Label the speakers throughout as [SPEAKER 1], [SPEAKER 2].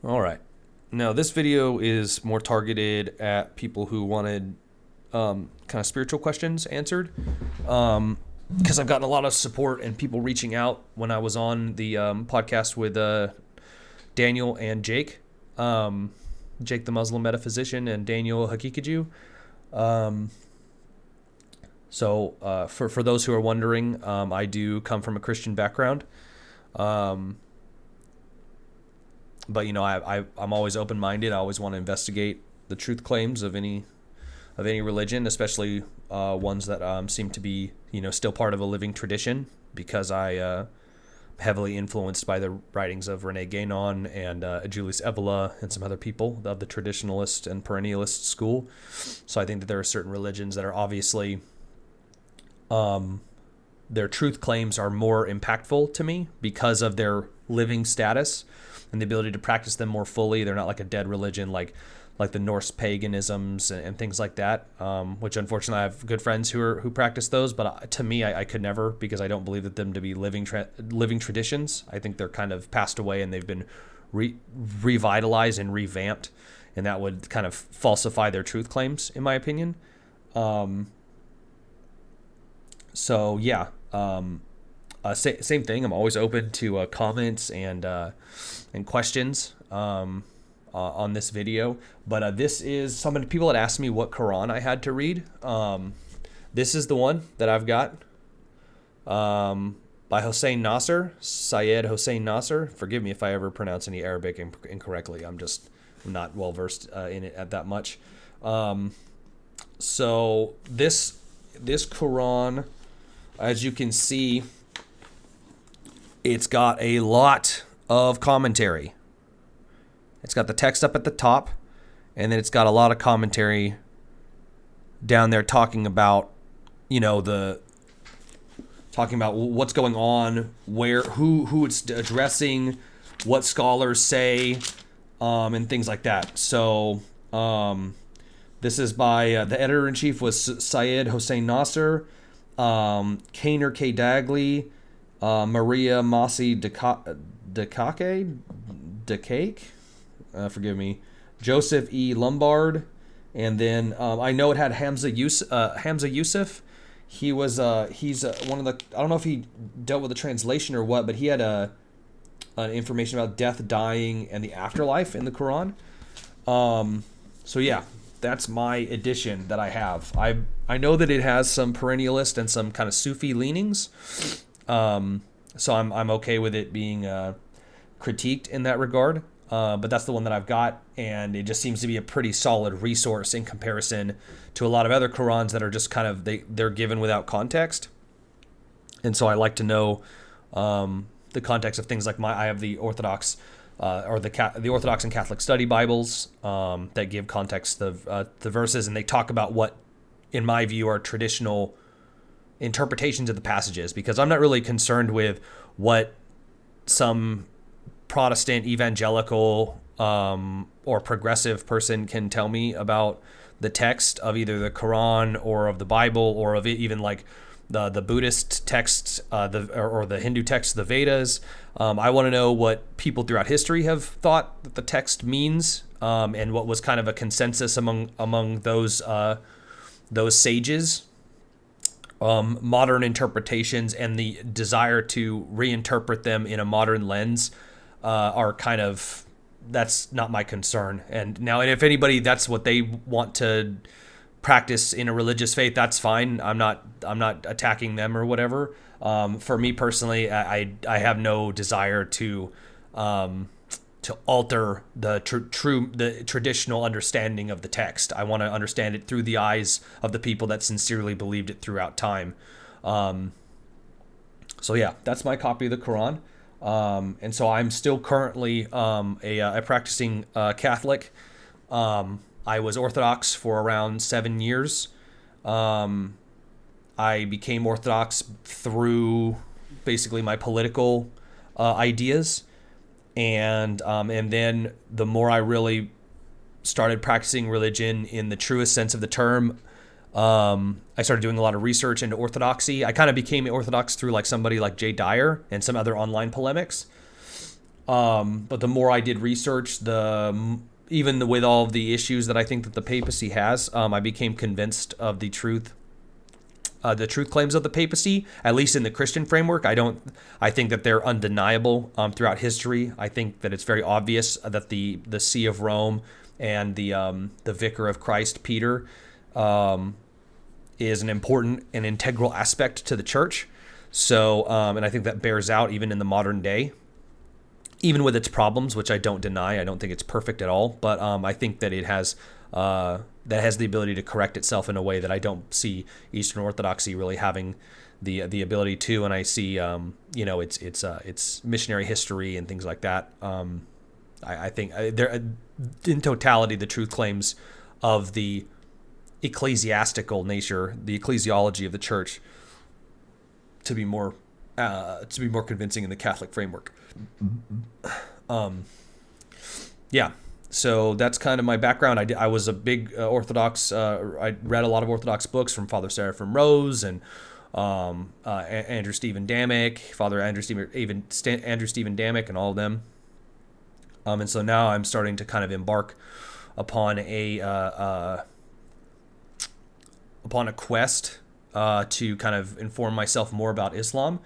[SPEAKER 1] All right. Now, this video is more targeted at people who wanted kind of spiritual questions answered. Because I've gotten a lot of support and people reaching out when I was on the podcast with Daniel and Jake. Jake, the Muslim metaphysician, and Daniel Hakikaju. For those who are wondering, I do come from a Christian background. Um, but I'm always open-minded. I always want to investigate the truth claims of any religion, especially ones that seem to be still part of a living tradition. Because I heavily influenced by the writings of Rene Guénon and Julius Evola and some other people of the traditionalist and perennialist school. So I think that there are certain religions that are obviously their truth claims are more impactful to me because of their living status and the ability to practice them more fully. They're not like a dead religion like the Norse paganisms and things like that, which unfortunately I have good friends who practice those. But to me, I could never, because I don't believe that them to be living traditions. I think they're kind of passed away and they've been revitalized and revamped, and that would kind of falsify their truth claims, in my opinion. So yeah, same thing. I'm always open to comments and questions on this video. But this is some people had asked me what Quran I had to read. This is the one that I've got by Hossein Nasr, Syed Hossein Nasr. Forgive me if I ever pronounce any Arabic incorrectly. I'm not well versed in it at that much. So this Quran, as you can see, it's got a lot of commentary. It's got the text up at the top, and then it's got a lot of commentary down there talking about, talking about what's going on, who it's addressing, what scholars say, and things like that. So this is by the editor-in-chief was Syed Hossein Nasr, Kainer K. Dagley, Maria Masi Decake, forgive me, Joseph E. Lombard, and then I know it had Hamza Yusuf. He's one of the, I don't know if he dealt with the translation or what, but he had an information about death, dying, and the afterlife in the Quran. So yeah, that's my edition that I have. I know that it has some perennialist and some kind of Sufi leanings. So I'm okay with it being critiqued in that regard. But that's the one that I've got, and it just seems to be a pretty solid resource in comparison to a lot of other Qurans that are just kind of they're given without context. And so I like to know the context of things like I have the Orthodox the Orthodox and Catholic study Bibles that give context of the verses, and they talk about what, in my view, are traditional interpretations of the passages, because I'm not really concerned with what some Protestant evangelical or progressive person can tell me about the text of either the Quran or of the Bible or of even like the Buddhist texts or the Hindu texts, the Vedas. I want to know what people throughout history have thought that the text means, and what was kind of a consensus among those sages. Modern interpretations and the desire to reinterpret them in a modern lens are kind of, that's not my concern. And if anybody, that's what they want to practice in a religious faith, that's fine. I'm not attacking them or whatever. For me personally, I have no desire to alter the traditional understanding of the text. I want to understand it through the eyes of the people that sincerely believed it throughout time. So yeah, that's my copy of the Quran. And so I'm still currently a practicing Catholic. I was Orthodox for around 7 years. I became Orthodox through basically my political ideas. And then the more I really started practicing religion in the truest sense of the term, I started doing a lot of research into Orthodoxy. I kind of became Orthodox through like somebody like Jay Dyer and some other online polemics. But the more I did research, even with all of the issues that I think that the papacy has, I became convinced of the truth claims of the papacy, at least in the Christian framework. I think that they're undeniable throughout history. I think that it's very obvious that the See of Rome and the Vicar of Christ, Peter, is an important and integral aspect to the church. So, and I think that bears out even in the modern day, even with its problems, which I don't deny. I don't think it's perfect at all, but I think that it has the ability to correct itself in a way that I don't see Eastern Orthodoxy really having the ability to. And I see its missionary history and things like that. I think there, in totality, the truth claims of the ecclesiastical nature, the ecclesiology of the church, to be more convincing in the Catholic framework. Yeah. So that's kind of my background. I was a big Orthodox. I read a lot of Orthodox books from Father Seraphim Rose and Andrew Stephen Damick, Father Andrew Stephen Damick, and all of them. And so now I'm starting to kind of embark upon a quest to kind of inform myself more about Islam,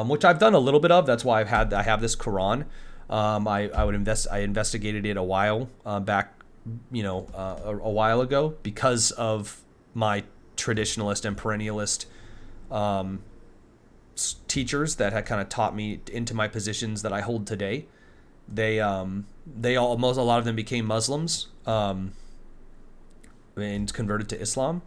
[SPEAKER 1] which I've done a little bit of. That's why I have this Quran. I investigated it a while back, a while ago, because of my traditionalist and perennialist teachers that had kind of taught me into my positions that I hold today. A lot of them became Muslims and converted to Islam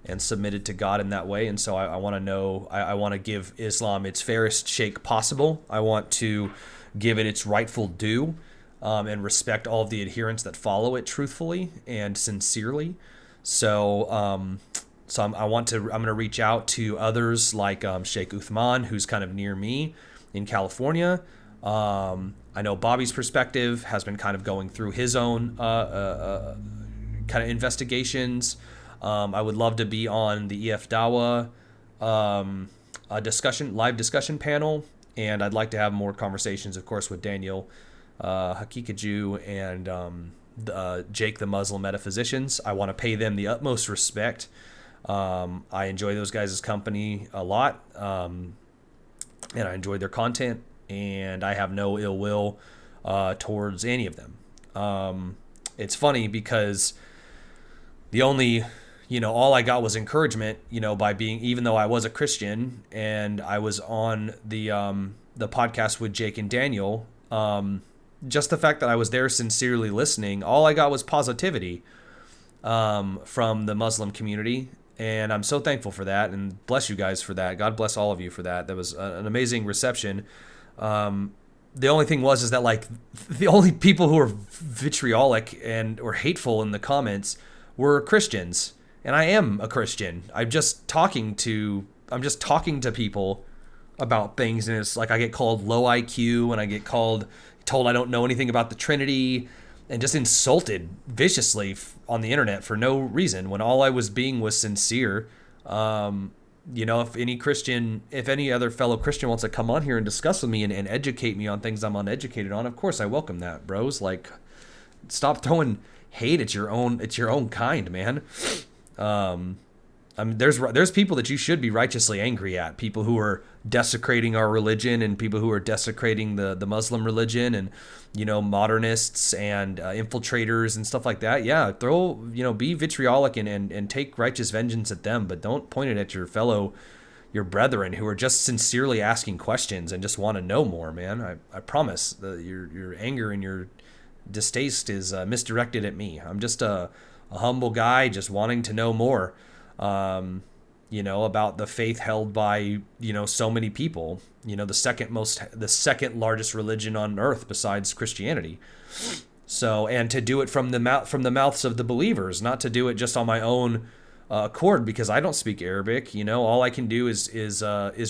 [SPEAKER 1] and submitted to God in that way. And so I want to know, I want to give Islam its fairest shake possible. I want to give it its rightful due, and respect all of the adherents that follow it truthfully and sincerely. So, I'm going to reach out to others like Sheikh Uthman, who's kind of near me in California. I know Bobby's perspective has been kind of going through his own kind of investigations. I would love to be on the EF Dawa live discussion panel. And I'd like to have more conversations, of course, with Daniel Hakikaju and Jake the Muslim Metaphysicians. I want to pay them the utmost respect. I enjoy those guys' company a lot, and I enjoy their content, and I have no ill will towards any of them. It's funny because the only... all I got was encouragement, by being, even though I was a Christian and I was on the podcast with Jake and Daniel, just the fact that I was there sincerely listening, all I got was positivity from the Muslim community. And I'm so thankful for that, and bless you guys for that. God bless all of you for that. That was an amazing reception. The only thing is that, like, the only people who were vitriolic or hateful in the comments were Christians. And I am a Christian. I'm just talking to people about things, and it's like I get called low IQ, and I get told I don't know anything about the Trinity, and just insulted viciously on the internet for no reason, when all I was being was sincere. If any other fellow Christian wants to come on here and discuss with me and educate me on things I'm uneducated on, of course I welcome that, bros. Like, stop throwing hate at your own kind, man. There's people that you should be righteously angry at, people who are desecrating our religion, and people who are desecrating the Muslim religion, and modernists and infiltrators and stuff like that. Yeah, be vitriolic and take righteous vengeance at them, but don't point it at your brethren who are just sincerely asking questions and just want to know more, man. I promise that your anger and your distaste is misdirected at me. I'm just a humble guy just wanting to know more, about the faith held by, so many people, the second largest religion on earth besides Christianity. So, and to do it from the mouths of the believers, not to do it just on my own accord, because I don't speak Arabic. All I can do is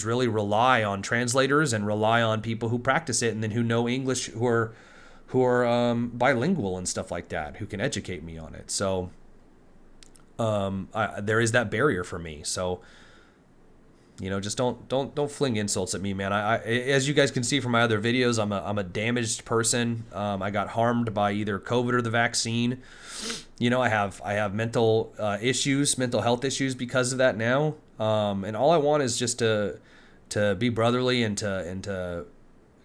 [SPEAKER 1] really rely on translators and rely on people who practice it and then who know English, who are bilingual and stuff like that, who can educate me on it. So there is that barrier for me. So Just don't fling insults at me, man. As you guys can see from my other videos, I'm a damaged person. I got harmed by either COVID or the vaccine. I have mental issues, mental health issues because of that now. And all I want is just to be brotherly and to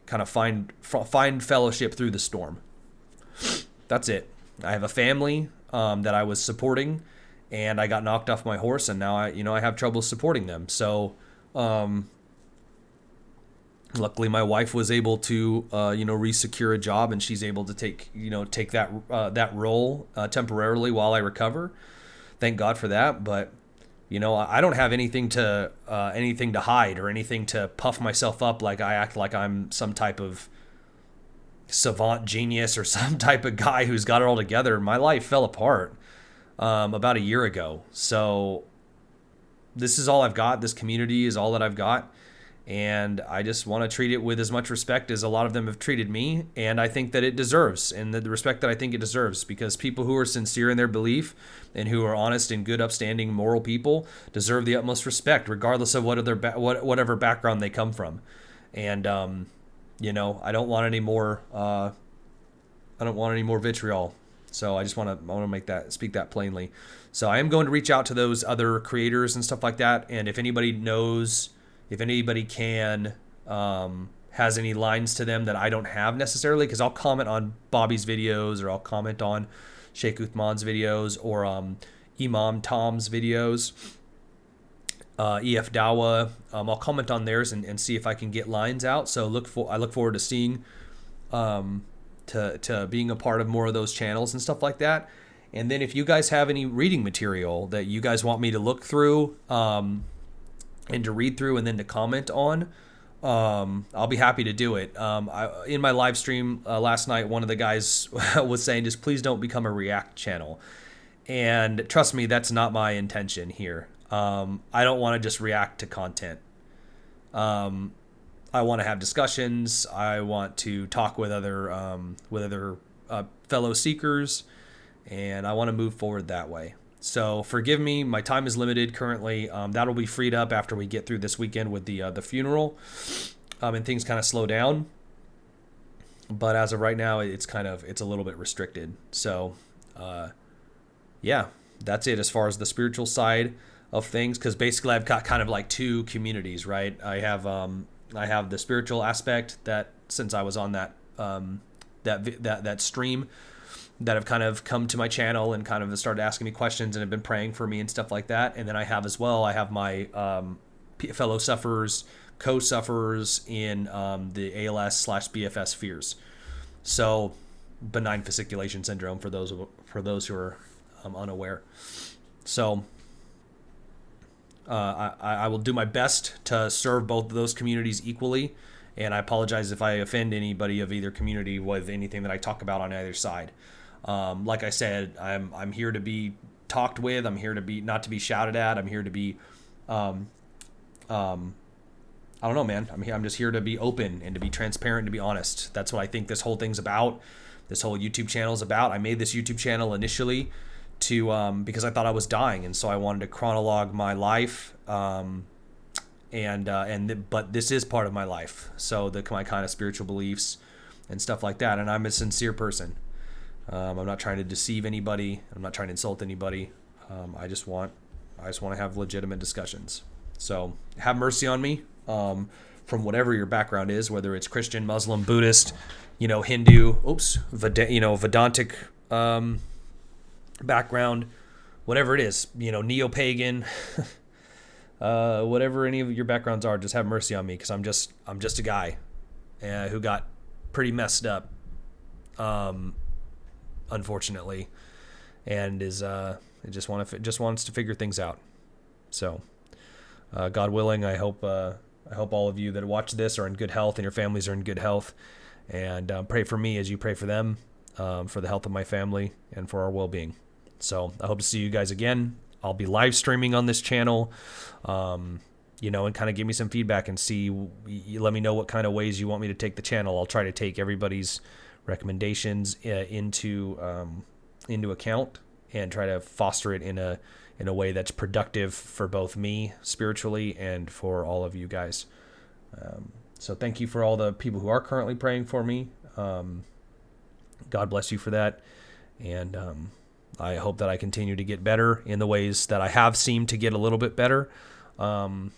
[SPEAKER 1] kind of find fellowship through the storm. That's it. I have a family that I was supporting, and I got knocked off my horse, and now I have trouble supporting them. So, luckily my wife was able to, resecure a job, and she's able to take that role temporarily while I recover. Thank God for that. But, I don't have anything to hide or anything to puff myself up like I act like I'm some type of savant genius or some type of guy who's got it all together. My life fell apart about a year ago. So this is all I've got. This community is all that I've got. And I just want to treat it with as much respect as a lot of them have treated me. And I think that it deserves, and the respect that I think it deserves, because people who are sincere in their belief and who are honest and good, upstanding, moral people deserve the utmost respect, regardless of whatever background they come from. And, I don't want any more, vitriol. So I want to speak that plainly. So I am going to reach out to those other creators and stuff like that. And if anybody knows, if anybody has any lines to them that I don't have necessarily, because I'll comment on Bobby's videos, or I'll comment on Sheikh Uthman's videos, or Imam Tom's videos, EF Dawa. I'll comment on theirs and see if I can get lines out. So I look forward to seeing to being a part of more of those channels and stuff like that. And then if you guys have any reading material that you guys want me to look through and to read through and then to comment on, I'll be happy to do it. In my live stream last night, one of the guys was saying, just please don't become a React channel. And trust me, that's not my intention here. I don't want to just react to content. I want to have discussions. I want to talk with other fellow seekers, and I want to move forward that way. So forgive me, my time is limited currently. That'll be freed up after we get through this weekend with the funeral, and things kind of slow down. But as of right now, it's a little bit restricted. So, yeah, that's it as far as the spiritual side of things. Because basically, I've got kind of like two communities, right? I have the spiritual aspect that, since I was on that that stream, that have kind of come to my channel and kind of started asking me questions and have been praying for me and stuff like that. And then I have my fellow sufferers, co-sufferers in the ALS/BFS fears. So benign fasciculation syndrome for those who are unaware. So I will do my best to serve both of those communities equally. And I apologize if I offend anybody of either community with anything that I talk about on either side. Like I said, I'm here to be talked with. I'm here to be not to be shouted at. I'm here to be, I don't know, man. I'm just here to be open and to be transparent, to be honest. That's what I think this whole thing's about. This whole YouTube channel is about. I made this YouTube channel initially because I thought I was dying, and so I wanted to chronologue my life. But this is part of my life. So my kind of spiritual beliefs and stuff like that. And I'm a sincere person. I'm not trying to deceive anybody. I'm not trying to insult anybody. I just want to have legitimate discussions. So have mercy on me, from whatever your background is, whether it's Christian, Muslim, Buddhist, Hindu, Vedantic background, whatever it is, neo-pagan, whatever any of your backgrounds are, just have mercy on me, because I'm just a guy who got pretty messed up, unfortunately, and is just wants to figure things out. So, God willing, I hope all of you that watch this are in good health and your families are in good health, and pray for me as you pray for them, for the health of my family and for our well-being. So I hope to see you guys again. I'll be live streaming on this channel, and kind of give me some feedback and let me know what kind of ways you want me to take the channel. I'll try to take everybody's recommendations into account, and try to foster it in a way that's productive for both me spiritually and for all of you guys. So thank you for all the people who are currently praying for me. God bless you for that. And I hope that I continue to get better in the ways that I have seemed to get a little bit better. I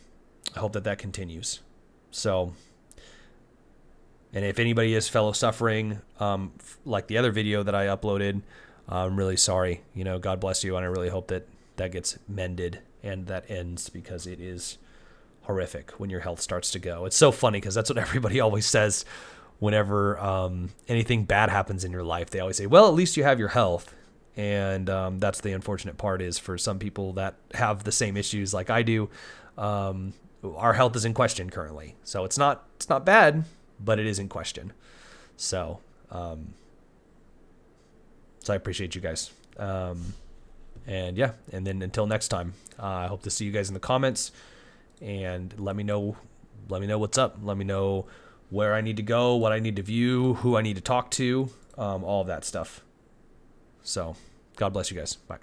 [SPEAKER 1] hope that continues. So, and if anybody is fellow suffering, like the other video that I uploaded, I'm really sorry. God bless you. And I really hope that gets mended and that ends, because it is horrific when your health starts to go. It's so funny because that's what everybody always says whenever anything bad happens in your life. They always say, well, at least you have your health. And that's the unfortunate part, is for some people that have the same issues like I do, our health is in question currently. So it's not bad, but it is in question. So I appreciate you guys. And yeah, and then until next time, I hope to see you guys in the comments. And let me know what's up. Let me know where I need to go, what I need to view, who I need to talk to, all of that stuff. So God bless you guys. Bye.